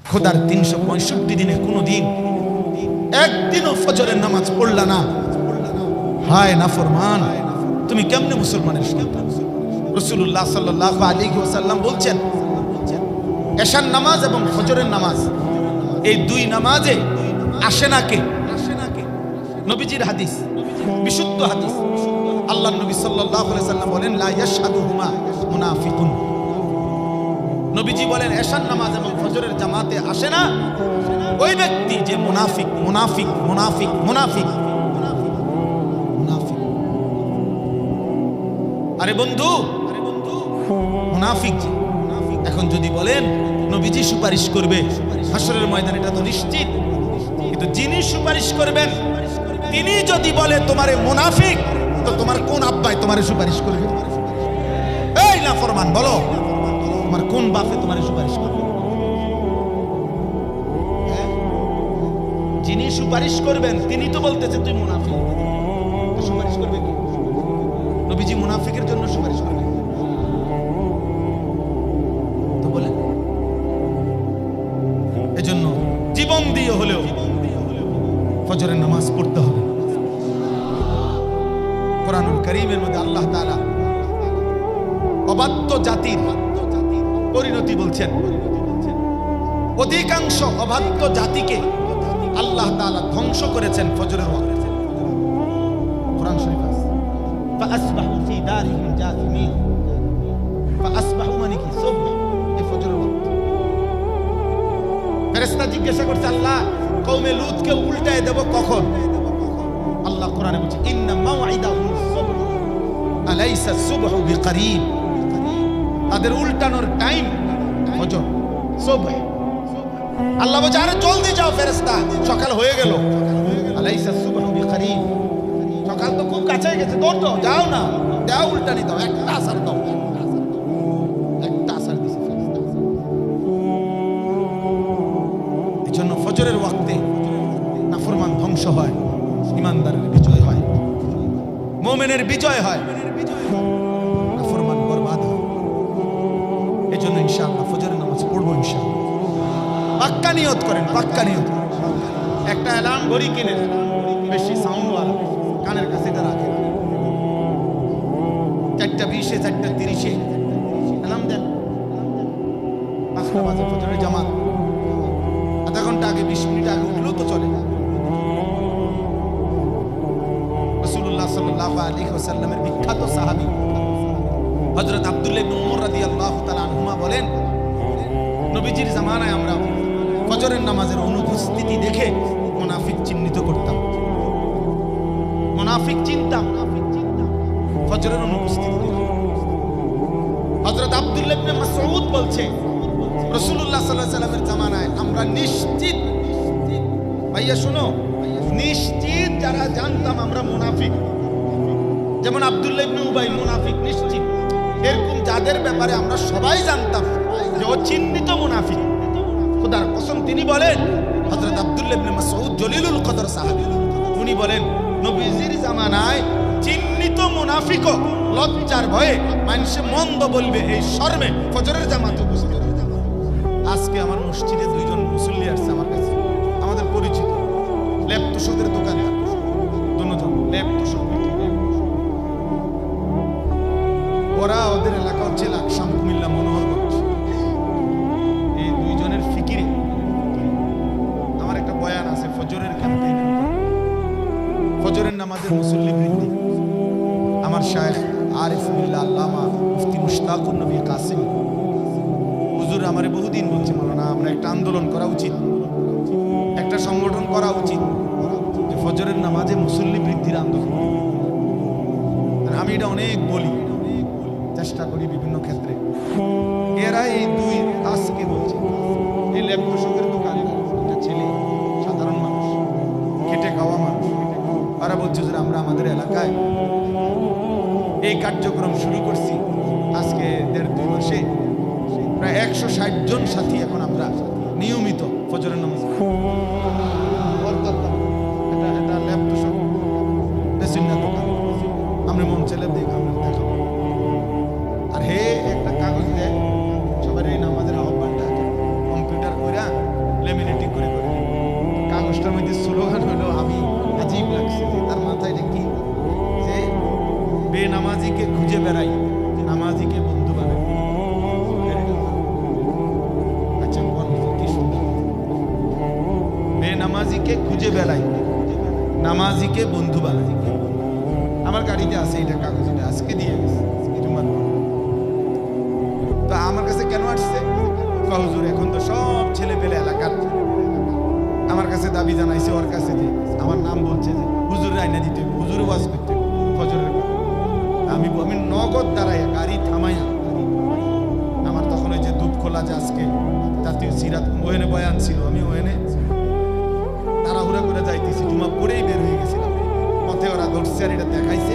খোদার 365 দিনে কোনো দিন একদিনও ফজরের নামাজ পড়লা না, হায় নাফরমান, তুমি কেমনে মুসলমানের সন্তান? রাসূলুল্লাহ সাল্লাল্লাহু আলাইহি ওয়াসাল্লাম বলছেন, এশার নামাজ এবং ফজরের নামাজ এই দুই নামাজে আসে না কে? নবীজির হাদিস, বিশুদ্ধ হাদিস। আল্লাহর নবী সাল্লাল্লাহু আলাইহি ওয়াসাল্লাম বলেন, লা ইয়াশহাদুহুমা মুনাফিকুন। নবীজি বলেন, এশার নামাজ এবং ফজরের জামাতে আসে না ওই ব্যক্তি যে মুনাফিক, মুনাফিক, মুনাফিক, মুনাফিক, মুনাফিক। আরে বন্ধু, মুনাফিক। এখন যদি বলেন নবীজি সুপারিশ করবে হাশরের ময়দানে, এটা তো নিশ্চিত। কিন্তু যিনি সুপারিশ করবেন তিনি যদি বলে তোমারে মুনাফিক, তো তোমার কোন আব্বাই তোমারে সুপারিশ করবে? এই নাফরমান, বলো তোমার কোন বাপে তোমারে সুপারিশ করবে? যিনি সুপারিশ করবেন তিনি তো বলতেছে তুই মুনাফিক, সুপারিশ করবে কি? নবীজি মুনাফিকের জন্য সুপারিশ করবে তো বলেন? এজন্য জীবন দিয়ে হলেও ফজরের নামাজ পড়তে হবে। কোরআনুল কারীমের মধ্যে আল্লাহ তাআলা অবাধ্য জাতির পরিণতি বলছেন। অধিকাংশ অবাধ্য জাতিকে আল্লাহ তাআলা ধ্বংস করেছেন ফজরের ওয়াক্তে। কোরআন শরীফ আছে, ফাসবাহু ফি দারিহিম জাসিমিন। ফাসবাহু মানে কি? সুবহ, এই ফজরের ওয়াক্ত। ফেরেশতা জিজ্ঞাসা করছে, আল্লাহ কওমে লূতকে উল্টায় দেব কখন? আল্লাহ কোরআনে বলছে, ইন্না মাওইদাহুম সুবহ আলাইসা সুবহু বিকরিব। তাদের উল্টানোর টাইম ফজর, সুবহ। আল্লাহ বলছে, আরে জলদি যাও ফেরেশতা, সকাল হয়ে গেল। আলাইসা সুবহু বিকরিব, সকাল তো খুব কাছে গেছে, দৌড় দাও, যাও না, দাও উল্টানি দাও, একটা আসার দাও, একটা আসার দিছে ফেরেশতা। এজন্য ফজরের ওয়াক্তে নাফরমান ধ্বংস হয়, ইমানদারের বিজয় হয়, মুমিনের বিজয় হয়, নাফরমান বরবাদ হয়। এজন্য ইনশাআল্লাহ ফজরের নামাজ পড়বো ইনশাআল্লাহ। পাক্কা নিয়ত করেন, পাক্কা নিয়ত। একটা অ্যালার্ম ঘড়ি কিনেন, বেশি সাউন্ডওয়ালা, কানের কাছে এটা রাখেন। 4:20 4:30 অ্যালার্ম দেন। 5টা বাজে ফজরের জামাত, আধা ঘন্টা আগে 20 মিনিট আগে উঠলেও তো চলে। রাসূলুল্লাহ সাল্লাল্লাহু আলাইহি ওয়াসাল্লামের বিখ্যাত সাহাবী হযরত আব্দুল্লাহ ইবনে উমর রাদিয়াল্লাহু তাআলা আনহুমা বলেন, নবীজির জামানায় আমরা ফজরের নামাজের অনুপস্থিতি দেখে মুনাফিক চিহ্নিত করতাম, মুনাফিক চিনতাম ফজরের অনুপস্থিতি দেখে। হযরত আব্দুল্লাহ ইবনে মাসউদ বলছে, রাসূলুল্লাহ সাল্লাল্লাহু আলাইহি ওয়াসাল্লামের জামানায় আমরা নিশ্চিত, ভাইয়া শুনো, নিশ্চিত যারা জানতাম আমরা মুনাফিক, যেমন আব্দুল্লাহ ইবনে উবাই মুনাফিক নিশ্চিত, এরকম যাদের ব্যাপারে আমরা সবাই জানতাম যে ও চিহ্নিত মুনাফিক, খোদার কসম তিনি বলেন, হযরত আব্দুল্লাহ ইবনে মাসউদ জলিলুল কদর সাহাবী, উনি বলেন নবীজির জামানায় চিহ্নিত মুনাফিকও লজ্জার ভয়ে মানুষে মন্দ বলবে এই শরমে ফজরের জামাতে উপস্থিত। আজকে আমার মসজিদে 2 জন মুসল্লি আসছে আমার কাছে, আমাদের পরিচিত, ল্যাপ তোষকের দোকানদার, দুজন ল্যাপ তোষক। ওরা ওদের এলাকা হচ্ছে লাকসাম, কুমিল্লা, মনোহরগঞ্জ। এই 2 জনের ফিকিরে আমার একটা বয়ান আছে ফজরের ক্যাম্পেইন, ফজরের নামাজের মুসল্লি বৃদ্ধি। আমার শায়েখ আরিফ বিল্লাহ আল্লামা মুফতি মুশতাকুর নবী কাসিম হুজুর আমারে বহুদিন বলছে, মাওলানা আমরা একটা আন্দোলন করা উচিত, একটা সংগঠন করা উচিত যে ফজরের নামাজে মুসল্লি বৃদ্ধির আন্দোলন। আর আমি এটা অনেক বলি, চেষ্টা করি বিভিন্ন ক্ষেত্রে। এরা এই 2 আজকে বলছে, এই ল্যাপ তোষকের দোকানে একটা ছেলে, সাধারণ মানুষ, খেটে খাওয়া মানুষ, তারা বলছে যে আমরা আমাদের এলাকায় এই কার্যক্রম শুরু করছি আজকে 1.5-2 মাসে, প্রায় 160 জন সাথী এখন আমরা নিয়মিত ফজরের নামাজ। এটা ল্যাপ তোষক বেসিনা দোকান, আমরা মন চাইলে দেখাবো। আর হে একটা কাগজ দেয় সবার এই নামাজের আহ্বানটা কম্পিউটার কইরা বেনামাজিকে খুঁজে বেড়াই, নামাজিকে বন্ধু বানাই। আমার গাড়িতে আছে এটা, কাগজ এটা আজকে দিয়ে গেছে জুমার পর। তো আমার কাছে কেন আসছে? হুজুর এখন তো সব ছেলে পেলে এলাকার আমার কাছে দাবি জানাইছে, ওর কাছে যে আমার নাম বলছে যে হুজুর আইনা দিতে, হুজুর ওয়াজ করতে ফজরের পর। আমি নগদ দাঁড়াইয়া গাড়ি থামাইয়া, আমার তখন ওই যে দুধখোলা যে আজকে জাতীয় সিরাত ওহেনে বয়ান ছিল, আমি ওহেনে তাড়াহুড়া করে যাইতেছি, জুমা পরেই বের হয়ে গেছিলাম। পথে ওরা ধরছে আর এটা দেখাইছে,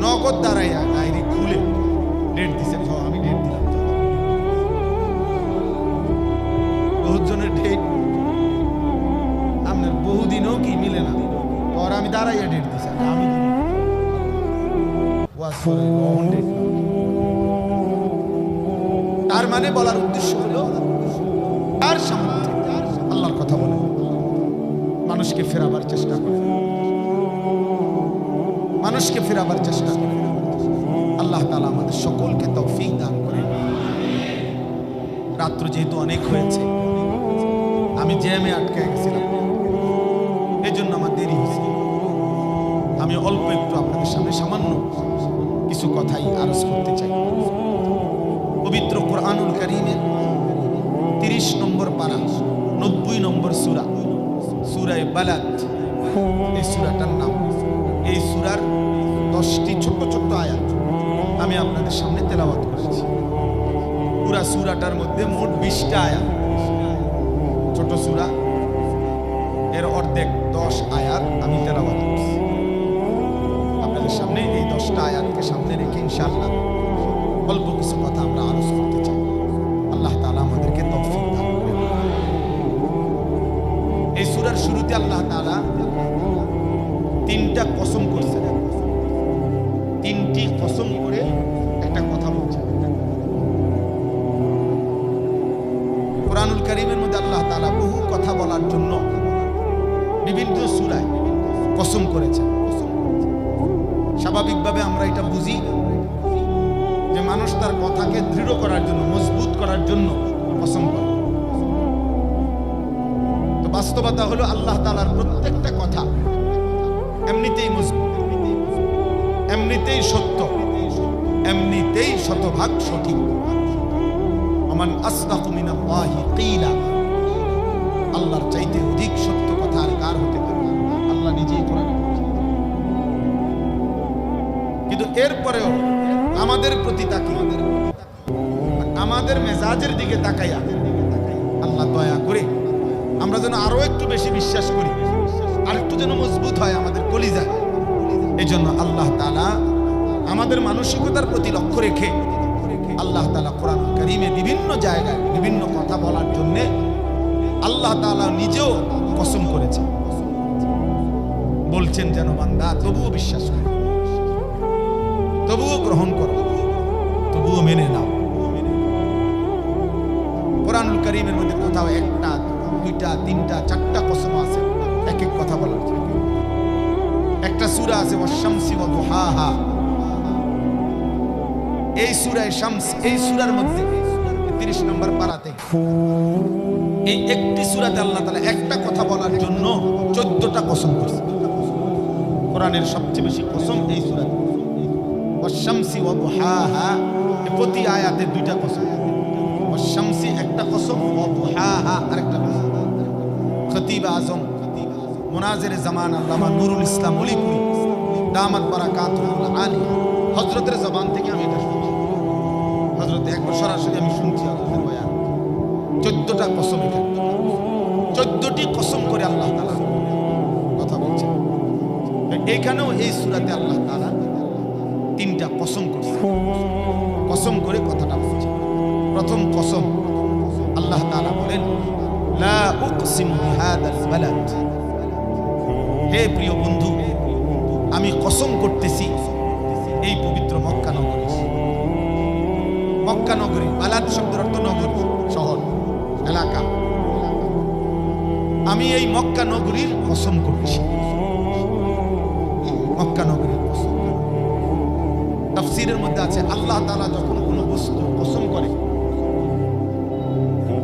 নগদ দাঁড়াইয়া ডায়েরি খুলে ডেট দিছে। আমি ডেট দিলাম, বহুত জনের ডেট আপনার বহুদিনও কি মিলে না, আর আমি দাঁড়াইয়া ডেট দিছি। আমি তার মানে বলার উদ্দেশ্য হলো তার সামনে আল্লাহর কথা বলে মানুষকে ফেরাবার চেষ্টা করে, মানুষকে ফেরাবার চেষ্টা করে। আল্লাহ তাআলা আমাদের সকলকে তৌফিক দান করে। রাত্র যেহেতু অনেক হয়েছে, আমি জ্যামে আটকে গেছিলাম, এই জন্য আমার দেরি হয়েছে। আমি অল্প একটু আপনাদের সামনে সামান্য কিছু কথাই আরজ করতে চাই। পবিত্র কোরআনুল কারীমের 30 নম্বর পারা 90 নম্বর সূরা, সূরা বালাদ, এই সূরাটার নাম। এই সূরার 10টি ছোট্ট ছোট্ট আয়াত আমি আপনাদের সামনে তেলাওয়াত করেছি। পুরা সূরাটার মধ্যে মোট 20টা আয়াত, ছোট সূরা, এর অর্ধেক 10 আয়াত আমি তেলাওয়াত করেছি আপনাদের সামনে। এই 10টা আয়াতকে সামনে রেখে ইনশাআল্লাহ অল্প কিছু কথা আমরা আলোচ করতে চাই। আল্লাহ তাআলা আমাদেরকে তৌফিক দান করেন। এই সূরার শুরুতে আল্লাহ তাআলা 3টা কসম করছেন, 3টি কসম করে একটা কথা বলছেন। কোরআনুল কারীমের মধ্যে আল্লাহ তাআলা বহু কথা বলার জন্য বিভিন্ন সূরায় কসম করেছেন। স্বাভাবিকভাবে আমরা এটা বুঝি যে মানুষ তার কথাকে দৃঢ় করার জন্য, মজবুত করার জন্য কসম করে। তো বাস্তবতা হলো আল্লাহ তাআলার প্রত্যেকটা কথা এমনিতেই মজবুত, এমনিতেই সত্য, এমনিতেই শতভাগ সঠিক। ওমান আসদাকু মিনাল্লাহি কিলা, আল্লাহর চাইতে অধিক সত্য কথা আর কার হতে পারে? আল্লাহ নিজেই কোরআনে বলেছেন। কিন্তু এরপরেও আমাদের প্রতি তাকিয়ে, আমাদের মেজাজের দিকে তাকাইয়া আল্লাহ দয়া করে আমরা যেন আরো একটু বেশি বিশ্বাস করি, আর একটু যেন মজবুত হয় আমাদের কলিজা। এই জন্য আল্লাহ তাআলা আমাদের মানসিকতার প্রতি লক্ষ্য রেখে আল্লাহ তাআলা কোরআনুল কারীমে বিভিন্ন জায়গায় বিভিন্ন কথা বলার জন্য আল্লাহ তাআলা নিজেও কসম করেছেন। বলছেন যেন বান্দা তবুও বিশ্বাস করো, তবুও গ্রহণ করো, তবুও মেনে নাও। কোরআনুল কারীমের মধ্যে কোথাও 1টা 2টা 3টা 4টা কসম আছে এক এক কথা বলার জন্য। একটা সূরা আছে ওয়াশ-শামসি ওয়া দুহাহা, এই সূরা শামস, এই সূরার মধ্যে 30 নম্বর পারাতে এই একটি সূরাতে আল্লাহ তাআলা একটা কথা বলার জন্য 14টা কসম করেছে। কোরআনের সবচেয়ে বেশি কসম এই সূরাতে। ওয়াশ-শামসি ওয়া দুহাহা, প্রতি আয়াতে 2টা কসম। ওয়াশ-শামসি একটা কসম, ওয়া দুহাহা আরেকটা কসম। খতিব আজম মুনাজির জামান আল্লামা নুরুল ইসলাম ওলিপুরি দামাত বারাকাতুহুল আলিয়া, হযরতের জবান থেকে আমি এটা শুনছি। হযরত একবার সরাসরি আমি শুনছি আপনাদের বয়ান। 14টা কসম, 14টি কসম করে আল্লাহ তাআলা কথা বলছেন। এইখানেও এই সূরাতে আল্লাহ তাআলা 3টা কসম করছে, কসম করে কথাটা বলছে। প্রথম কসম আল্লাহ তাআলা বলেন লা উকসিমু বিহাদাল বালাদ, হে প্রিয় বন্ধু আমি কসম করতেছি এই পবিত্র মক্কা নগরী। মক্কা নগরী, বালাদ শব্দের অর্থ নগরী, শহর, এলাকা। আমি এই মক্কা নগরীর কসম করছি, মক্কা নগরীর কসম। তাফসীরের মধ্যে আছে আল্লাহ তাআলা যখন কোনো বস্তু কসম করে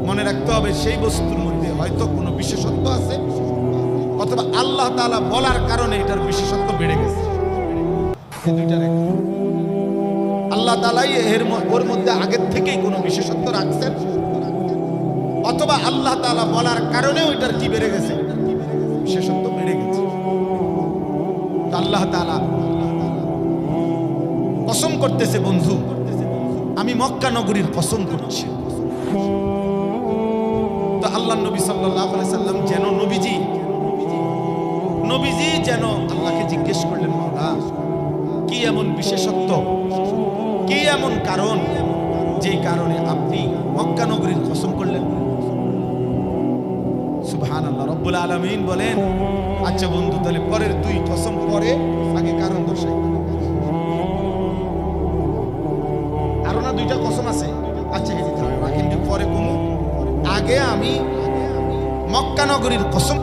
মনে রাখতে হবে সেই বস্তুর মধ্যে হয়তো কোনো বিশেষত্ব আছে, অথবা আল্লাহ তাআলা বলার কারণে এটার বিশেষত্ব বেড়ে গেছে। এই দুইটার এক। আল্লাহ তাআলাই ওর মধ্যে আগের থেকেই কোনো বিশেষত্ব রাখছেন, অথবা আল্লাহ তাআলা বলার কারণে ওইটার কি বেড়ে গেছে, বিশেষত্ব বেড়ে গেছে। আল্লাহ তাআলা কসম করতেছে, বন্ধু আমি মক্কা নগরীর কসম করছি। তো আল্লাহ নবী সাল্লাল্লাহু আলাইহি সাল্লাম যেন নবীজি যেন আল্লাহকে জিজ্ঞেস করলেন, মাওলা কি এমন বিশেষত্ব, কি এমন কারণ যে কারণে আপনি মক্কা নগরীর কসম করলেন? সুবহানাল্লাহ। রব্বুল আলামিন বলেন, আচ্ছা বন্ধু তাহলে পরের দুই কসম পরে, আগে কারণ দর্শাই। আরো না দুইটা কসম আছে, আচ্ছা এই কিন্তু পরে কমু, আগে আমি মক্কা নগরীর কসম।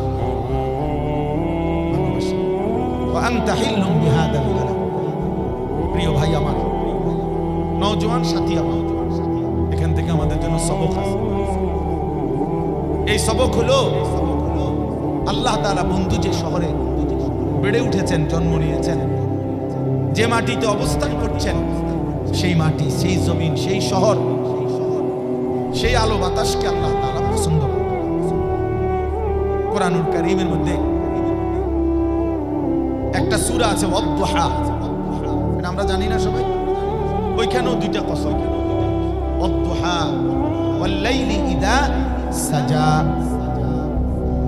প্রিয় ভাই আমার, নওজোয়ান সাথী আমার, এখান থেকে আমাদের জন্য সবক আছে। এই সবক হলো, আল্লাহ তাআলা বন্ধু যে শহরে বেড়ে উঠেছেন, জন্ম নিয়েছেন, যে মাটিতে অবস্থান করছেন, সেই মাটি, সেই জমিন, সেই শহর, সেই আলো বাতাসকে আল্লাহ তাআলা পছন্দ করেন। কোরআনুল কারীমের মধ্যে একটা সূরা আছে ওয়াদ-দুহা, এটা আমরা জানি না সবাই, ওইখানেও দুইটা কসম, ওয়াদ-দুহা ওয়াল-লাইলি ইযা সাজা।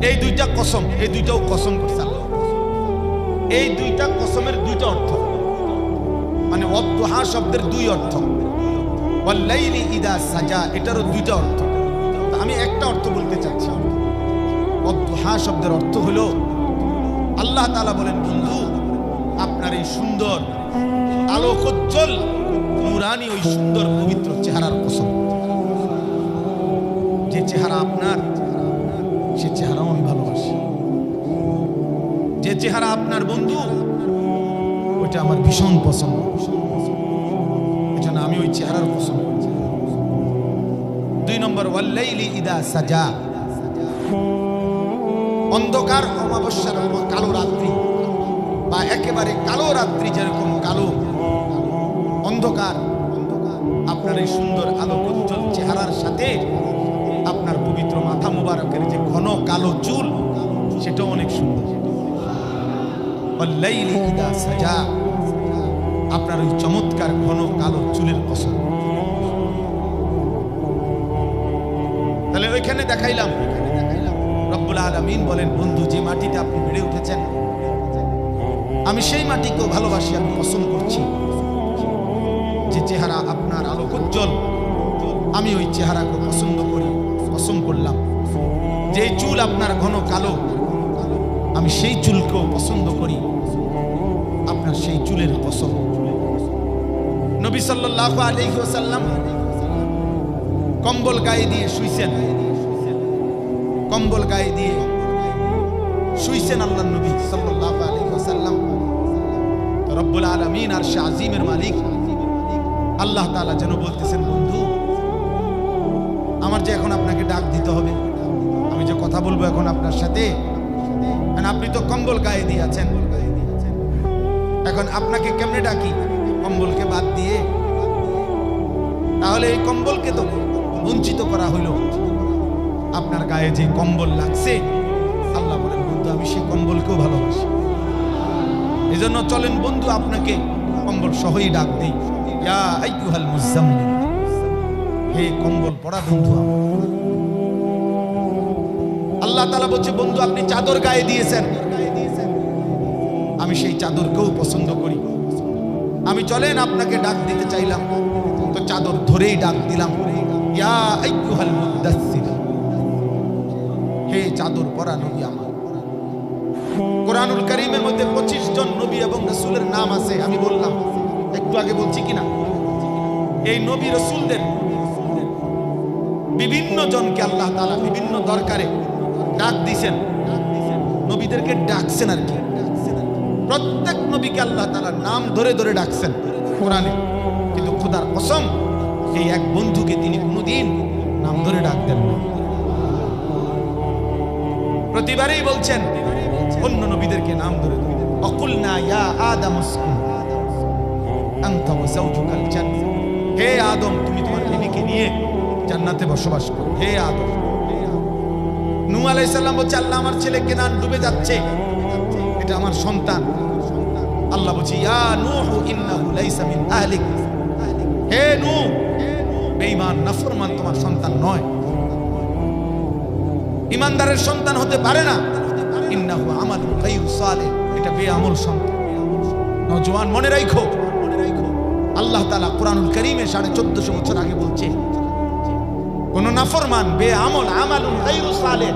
এই দুইটা কসম, এই দুইটাও কসম করছে আল্লাহ। এই দুইটা কসমের দুইটা অর্থ, মানে ওয়াদ-দুহা শব্দের দুই অর্থ, ওয়াল-লাইলি ইযা সাজা এটারও দুইটা অর্থ। আমি একটা অর্থ বলতে চাচ্ছি। ওয়াদ-দুহা শব্দের অর্থ হলো, আল্লাহ তাআলা বলেন, বন্ধু আপনার এই সুন্দর আলোকোজ্জ্বল নূরানি ওই সুন্দর পবিত্র চেহারার কসম। যে চেহারা আপনার, সে চেহারাও আমি ভালোবাসি। যে চেহারা আপনার বন্ধু, ওইটা আমার ভীষণ পছন্দ। এজন্য আমি ওই চেহারার কসম করছি। 2 নম্বর, ওয়াল-লাইলি ইযা সাজা, অন্ধকার অমাবস্যার কালো রাত্রি বা একেবারে কালো রাত্রি, যেরকম কালো অন্ধকার, আপনার এই সুন্দর আলোকোজ্জ্বল চেহারার সাথে আপনার পবিত্র মাথা মুবারকের যে ঘন কালো চুল, সেটাও অনেক সুন্দর। ওয়াল-লাইলি ইযা সাজা, আপনার ওই চমৎকার ঘন কালো চুলের কসম। তাহলে ওইখানে দেখাইলাম, রব্বুল আলামিন বলেন, বন্ধু যে মাটিতে আপনি বেড়ে উঠেছেন, আমি সেই মাটিকেও ভালোবাসি, আমি কসম করছি। যে চেহারা আপনার আলোকোজ্জ্বল, আমি ওই চেহারাকে পছন্দ করি, কসম করলাম। যে চুল আপনার ঘন কালো, আমি সেই চুলকেও পছন্দ করি, আপনার সেই চুলের কসম। নবী সাল্লাল্লাহু আলাইহি ওয়াসাল্লাম কম্বল গায়ে দিয়ে শুইছেন, কম্বল গায়ে দিয়ে শুইছেন আল্লাহর নবী সাল্লাল্লাহু আলাইহি ওয়াসাল্লাম। রব্বুল আলামিন আরশে আজিমের মালিক আল্লাহ তাআলা যেন বলতেছেন, বন্ধু আমার যে এখন আপনাকে ডাক দিতে হবে, আমি যে কথা বলবো এখন আপনার সাথে, আপনি তো কম্বল গায়ে দিয়ে আছেন, এখন আপনাকে কেমনে ডাকি কম্বলকে বাদ দিয়ে? তাহলে এই কম্বলকে তো বঞ্চিত করা হইল। আপনার গায়ে যে কম্বল লাগছে, আল্লাহ বলেন, বন্ধু আমি সেই কম্বলকেও ভালোবাসি। এই জন্য চলেন বন্ধু, আপনাকে কম্বল সহই ডাক দেই, ইয়া আইয়ুহাল মুজাম্মিল, হে কম্বল পড়া বন্ধু। আল্লাহ তাআলা বলছে, বন্ধু আপনি চাদর গায়ে দিয়েছেন, আমি সেই চাদরকেও পছন্দ করি। আমি চলেন আপনাকে ডাক দিতে চাইলাম, তো চাদর ধরেই ডাক দিলাম, ইয়া আইয়ুহাল মুদাসসির, হে চাদর পরা নবী আমার। কোরআনুল কারীমের মধ্যে 25 জন নবী এবং রাসূলের নাম আছে। আমি বললাম একটু আগে, বলছি কিনা, এই নবী রাসূলদের বিভিন্ন জনকে আল্লাহ তাআলা বিভিন্ন দরকারে ডাক দিয়েছেন, নবীদেরকে ডাকছেন আর কি। প্রত্যেক নবীকে আল্লাহ তাআলা নাম ধরে ধরে ডাকছেন কোরআনে, কিন্তু খোদার কসম এই এক বন্ধুকে তিনি কোনোদিন নাম ধরে ডাক দেন না। প্রতিবারেই বলছেন, অন্য নবীদেরকে নাম ধরে অকুলনা ইয়া আদম উসকুন আনতা ওয়া যাওজুকাল জান্নাহ, হে আদম তুমি তোমার বিবিকে নিয়ে জান্নাতে বসবাস করো। হে আদম, নূহ আলাইহিস সালাম বলছে আল্লাহ আমার ছেলে কেনান ডুবে যাচ্ছে, এটা আমার সন্তান। আল্লাহ বলছে ইয়া নূহ ইন্নাহু লাইসা মিন আহলিক, হে নূহ বেঈমান নাফরমান তোমার সন্তান নয়, ইমানদারের সন্তান হতে পারে না। ইন্নাহু আমালুন গায়রু সালিহ, এটা বেআমল সন্তান। নওজোয়ান মনে রাখো, আল্লাহ তাআলা কুরআনুল কারীমে 1450 বছর আগে বলছে কোন নাফরমান বেআমল আমালুন গায়রু সালিহ,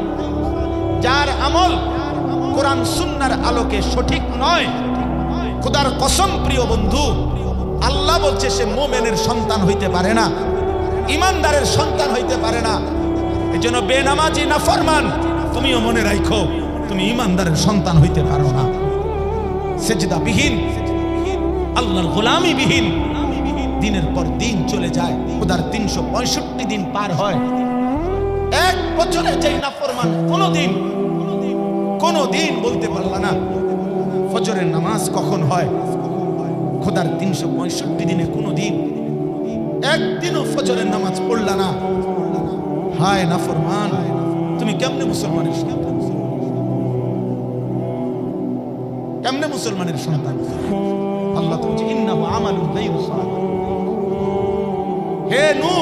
যার আমল কোরআন সুন্নাহর আলোকে সঠিক নয়, খোদার কসম প্রিয় বন্ধু, আল্লাহ বলছে সে মুমিনের সন্তান হইতে পারে না, ইমানদারের সন্তান হইতে পারে না। এজন্য বেনামাজি নাফরমান তুমিও মনে রাখো তুমি ইমানদারের সন্তান হইতে পারো না। সেজদা বিহীন, আল্লাহর গোলামি বিহীন দিনের পর দিন চলে যায়, খোদার 365 দিন পার হয়। এক বছরে যেই নাফরমান কোনদিন বলতে পারলা না ফজরের নামাজ কখন হয়, খোদার 365 দিনে কোনদিন একদিনও ফজরের নামাজ পড়লা না, হায় নাফরমান তুমি কেমনে মুসলমানের সন্তান, কেমনে মুসলমানের সন্তান? আল্লাহ তো বলছে ইন্নাহু আমালুন গায়রু সালিহ, হে নূহ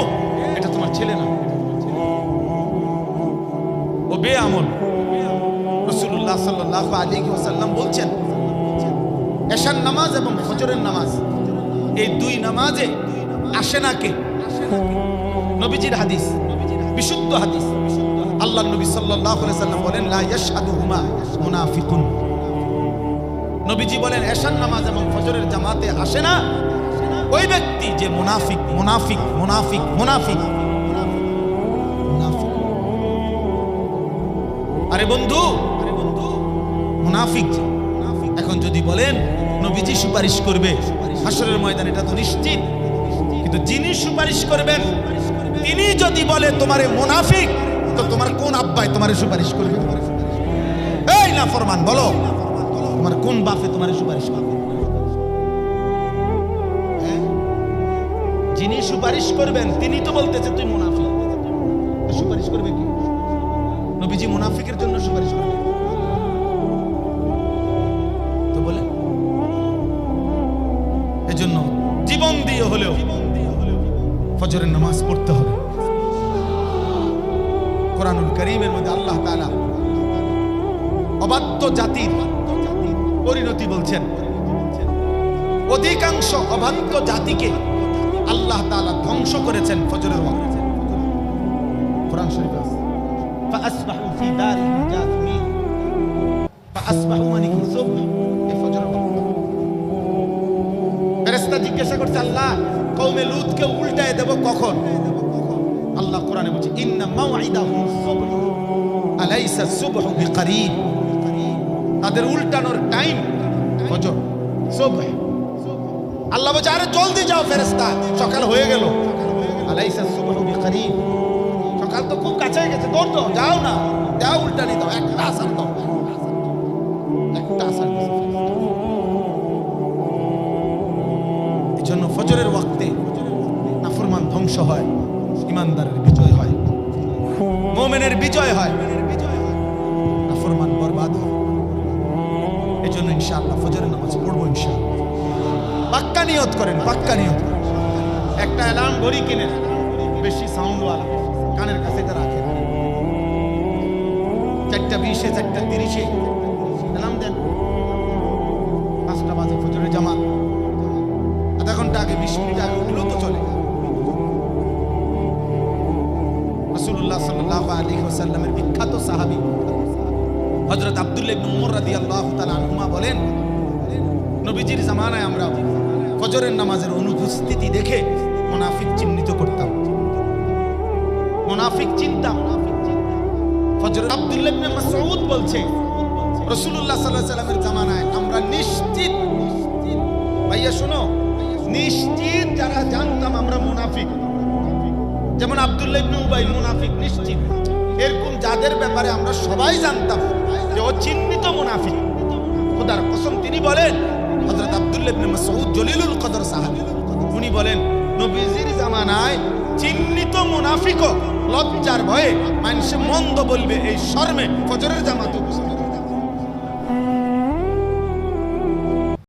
এটা তোমার ছেলে না, ও বেআমল। রাসূলুল্লাহ সাল্লাল্লাহু আলাইহি ওয়াসাল্লাম বলছেন এশার নামাজ এবং ফজরের নামাজ এই দুই নামাজে আসে না কে? নবীজির হাদিস, বিশুদ্ধ হাদিস। আল্লাহর নবী সাল্লাল্লাহু আলাইহি ওয়াসাল্লাম বলেন লা ইয়াশহাদুহুমা মুনাফিকুন, নবীজি বলেন এশার নামাজ এবং ফজরের জামাতে আসে না ওই ব্যক্তি যে মুনাফিক মুনাফিক মুনাফিক মুনাফিক মুনাফিক। আরে বন্ধু মুনাফিক, এখন যদি বলেন নবীজি সুপারিশ করবে হাসরের ময়দানে, এটা তো নিশ্চিত, কিন্তু যিনি সুপারিশ করবেন তিনি যদি বলে তোমারে মুনাফিক, তো তোমার কোন আব্বায় তোমারে সুপারিশ করবে? এই নাফরমান বলো, তোমার কোন বাপে তোমারে সুপারিশ করবে? যিনি সুপারিশ করবেন তিনি তো বলতেছে তুই মুনাফিক, সুপারিশ করবে কি? নবীজি মুনাফিকের জন্য সুপারিশ করবে তো বলে? এজন্য জীবন দিয়ে হলেও ফজরের নামাজ পড়তে হবে। কুরআনুল কারীমের মধ্যে আল্লাহ তাআলা অবাধ্য জাতির পরিণতি বলছেন, অধিকাংশ অবাধ্য জাতিকে আল্লাহ তাআলা ধ্বংস করেছেন ফজরের ওয়াক্তে। কোরআন শরীফ আছে ফাসবাহু ফি দারিহিম জাসিমিন, ফাসবাহু মানে কি? সুবহ, এই ফজরের ওয়াক্তে ফেরেশতা জিজ্ঞাসা করছে আল্লাহ কওমে লূতকে উল্টায় দেব কখন? আল্লাহ কোরআনে বলছে ইন্না মাওইদাহুম সুবহ আলাইসা সুবহু বিকরিব, তাদের উল্টানোর টাইম ফজর সুবহ। আল্লাহ বলছে আরে জলদি যাও ফেরেশতা, সকাল হয়ে গেল। আলাইসা সুবহু বিকরিব, সকাল তো খুব কাছে গেছে, দৌড় যাও না, দাও উল্টানি দাও, একটা আসার দাও, একটা আসার। এজন্য ফজরের ওয়াক্তে নাফরমান ধ্বংস হয়, ইমানদারের বিজয় হয়, মুমিনের বিজয় হয়, নাফরমান বরবাদ হয়। এজন্য ইনশাআল্লাহ ফজরের নামাজ পড়বো ইনশাআল্লাহ। পাক্কা নিয়ত করেন, পাক্কা নিয়ত করেন। একটা অ্যালার্ম ঘড়ি কিনেন, বেশি সাউন্ডওয়ালা, কানের কাছে এটা রাখেন। 4:20 4:30 অ্যালার্ম দেন, 5টা বাজে ফজরের জামাত, আধা ঘন্টা আগে 20 মিনিট আগে উঠলেও তো চলে। রাসূলুল্লাহ সাল্লাল্লাহু আলাইহি ওয়াসাল্লামের বিখ্যাত সাহাবী হযরত আব্দুল্লাহ ইবনে উমর রাদিয়াল্লাহু তাআলা আনহুমা বলেন, নবীজির জামানায় আমরা ফজরের নামাজের অনুপস্থিতি দেখে মুনাফিক চিহ্নিত করতাম, মুনাফিক চিনতাম। হযরত আব্দুল্লাহ ইবনে মাসউদ বলছে রাসূলুল্লাহ সাল্লাল্লাহু আলাইহি ওয়াসাল্লামের জামানায় আমরা নিশ্চিত, ভাইয়া শোনো, নিশ্চিত যারা জানতাম আমরা মুনাফিক, যেমন আব্দুল্লাহ ইবনে উবাই মুনাফিক নিশ্চিত, এরকম যাদের ব্যাপারে আমরা সবাই জানতাম যে ও চিহ্নিত মুনাফিক। মুনাফিক। খোদার কসম তিনি বলেন, হযরত আব্দুল্লাহ ইবনে মাসউদ জলিলুল কদর সাহাবী, উনি বলেন নবীজির জামানায় চিহ্নিত মুনাফিকও লজ্জার ভয়ে মানুষে মন্দ বলবে এই শরমে ফজরের জামাতে উপস্থিত।